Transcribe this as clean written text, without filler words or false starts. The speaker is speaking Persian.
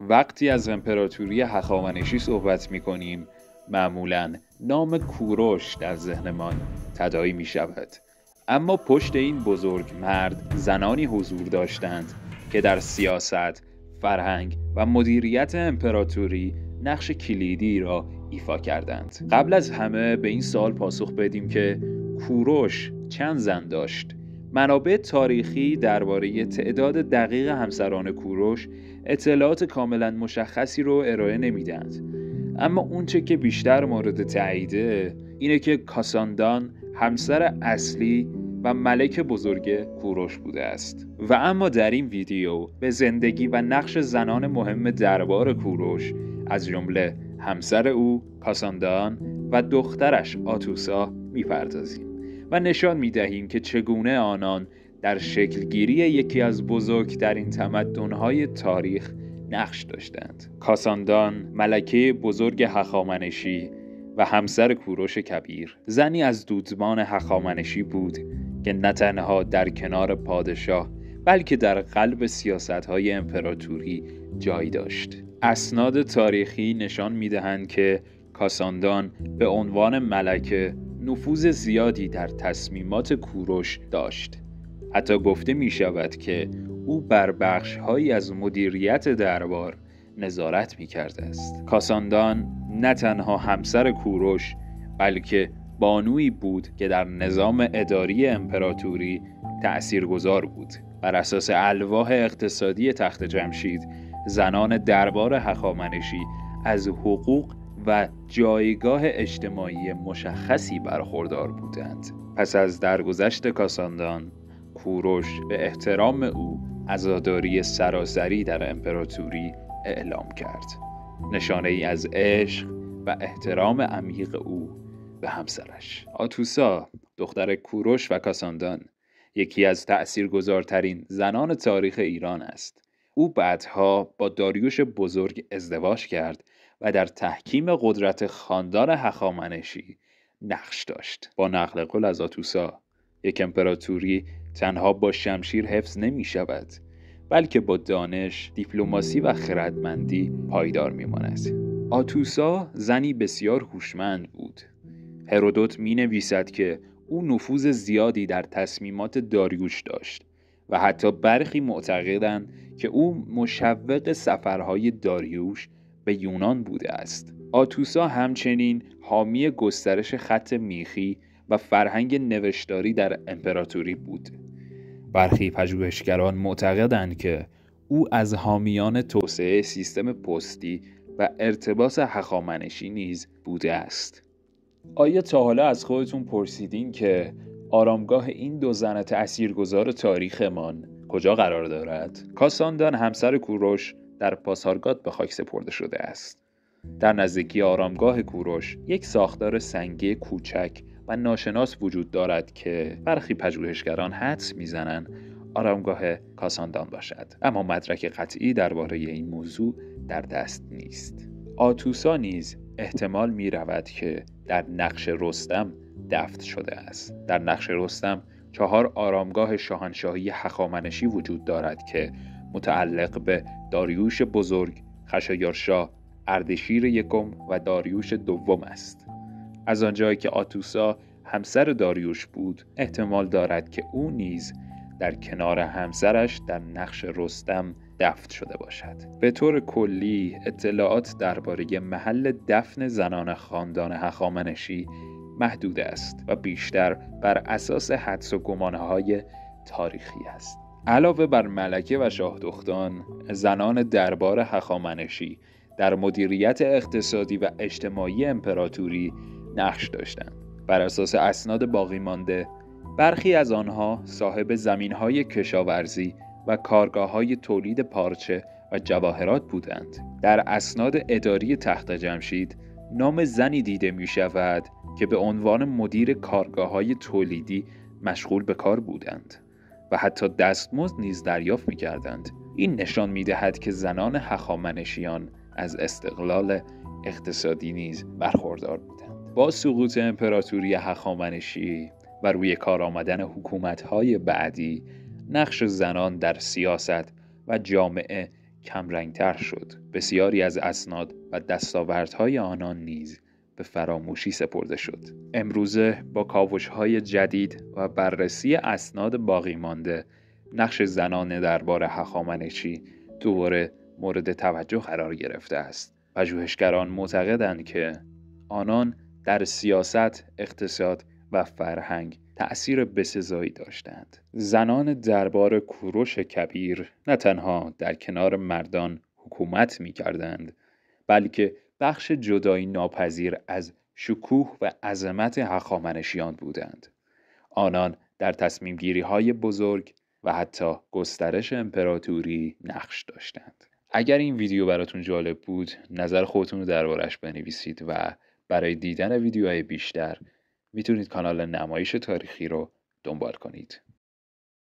وقتی از امپراتوری هخامنشی صحبت می‌کنیم معمولاً نام کوروش در ذهنمان تداعی می‌شود. اما پشت این بزرگ مرد زنانی حضور داشتند که در سیاست، فرهنگ و مدیریت امپراتوری نقش کلیدی را ایفا کردند. قبل از همه به این سوال پاسخ بدیم که کوروش چند زن داشت. منابع تاریخی درباره تعداد دقیق همسران کوروش اطلاعات کاملا مشخصی رو ارائه نمیدند. اما اونچه که بیشتر مورد تاییده اینه که کاساندان همسر اصلی و ملک بزرگ کوروش بوده است. و اما در این ویدیو به زندگی و نقش زنان مهم دربار کوروش از جمله همسر او کاساندان و دخترش آتوسا میپردازیم و نشان میدهیم که چگونه آنان در شکلگیری یکی از بزرگترین تمدن‌های تاریخ نقش داشتند. کاساندان ملکه بزرگ هخامنشی و همسر کوروش کبیر، زنی از دودمان هخامنشی بود که نه تنها در کنار پادشاه بلکه در قلب سیاست‌های امپراتوری جای داشت. اسناد تاریخی نشان می‌دهند که کاساندان به عنوان ملکه نفوذ زیادی در تصمیمات کوروش داشت. حتی گفته می‌شود که او بر بخش‌هایی از مدیریت دربار نظارت می‌کرده است. کاساندان نه تنها همسر کوروش بلکه بانویی بود که در نظام اداری امپراتوری تأثیرگذار بود. بر اساس الواح اقتصادی تخت جمشید، زنان دربار هخامنشی از حقوق و جایگاه اجتماعی مشخصی برخوردار بودند. پس از درگذشت کاساندان، کوروش به احترام او عزاداری سراسری در امپراتوری اعلام کرد، نشانه ای از عشق و احترام عمیق او به همسرش. آتوسا، دختر کوروش و کاساندان، یکی از تأثیرگذارترین زنان تاریخ ایران است. او بعدها با داریوش بزرگ ازدواج کرد و در تحکیم قدرت خاندان هخامنشی نقش داشت. با نقل قول از آتوسا، یک امپراتوری تنها با شمشیر حفظ نمی شود، بلکه با دانش، دیپلماسی و خردمندی پایدار می ماند. آتوسا زنی بسیار هوشمند بود. هرودوت می نویسد که او نفوذ زیادی در تصمیمات داریوش داشت و حتی برخی معتقدند که او مشوق سفرهای داریوش به یونان بوده است. آتوسا همچنین حامی گسترش خط میخی و فرهنگ نوشتاری در امپراتوری بود. برخی پژوهشگران معتقدند که او از حامیان توسعه سیستم پستی و ارتباط هخامنشی نیز بوده است. آیا تا حالا از خودتون پرسیدین که آرامگاه این دو زن تأثیرگذار تاریخمان کجا قرار دارد؟ کاساندان همسر کوروش در پاسارگاد به خاک سپرده شده است. در نزدیکی آرامگاه کوروش یک ساختار سنگی کوچک و ناشناس وجود دارد که برخی پژوهشگران حدس میزنند آرامگاه کاساندان باشد، اما مدرک قطعی درباره این موضوع در دست نیست. آتوسا نیز احتمال می رود که در نقش رستم دفن شده است. در نقش رستم 4 آرامگاه شاهنشاهی هخامنشی وجود دارد که متعلق به داریوش بزرگ، خشایارشا، اردشیر یکم و داریوش دوم است. از آنجایی که آتوسا همسر داریوش بود، احتمال دارد که او نیز در کنار همسرش در نقش رستم دفن شده باشد. به طور کلی اطلاعات درباره محل دفن زنان خاندان هخامنشی محدود است و بیشتر بر اساس حدس و گمانه‌های تاریخی است. علاوه بر ملکه و شاهدختان، زنان دربار هخامنشی در مدیریت اقتصادی و اجتماعی امپراتوری نقش داشتند. بر اساس اسناد باقی مانده، برخی از آنها صاحب زمین‌های کشاورزی و کارگاه‌های تولید پارچه و جواهرات بودند. در اسناد اداری تخت جمشید نام زنی دیده می‌شود که به عنوان مدیر کارگاه‌های تولیدی مشغول به کار بودند و حتی دستمزد نیز دریافت می‌کردند. این نشان می‌دهد که زنان هخامنشیان از استقلال اقتصادی نیز برخوردار بودند. با سقوط امپراتوری هخامنشی و روی کار آمدن حکومت‌های بعدی، نقش زنان در سیاست و جامعه کمرنگتر شد. بسیاری از اسناد و دستاوردهای آنان نیز به فراموشی سپرده شد. امروزه با کاوش‌های جدید و بررسی اسناد باقی مانده، نقش زنان دربار هخامنشی دوباره مورد توجه قرار گرفته است. پژوهشگران معتقدند که آنان در سیاست، اقتصاد و فرهنگ تأثیر بسزایی داشتند. زنان دربار کوروش کبیر نه تنها در کنار مردان حکومت می‌کردند، بلکه بخش جدایی ناپذیر از شکوه و عظمت هخامنشیان بودند. آنان در تصمیم‌گیری‌های بزرگ و حتی گسترش امپراتوری نقش داشتند. اگر این ویدیو براتون جالب بود، نظر خودتون رو دربارش بنویسید و برای دیدن ویدیوهای بیشتر میتونید کانال نمایش تاریخی رو دنبال کنید.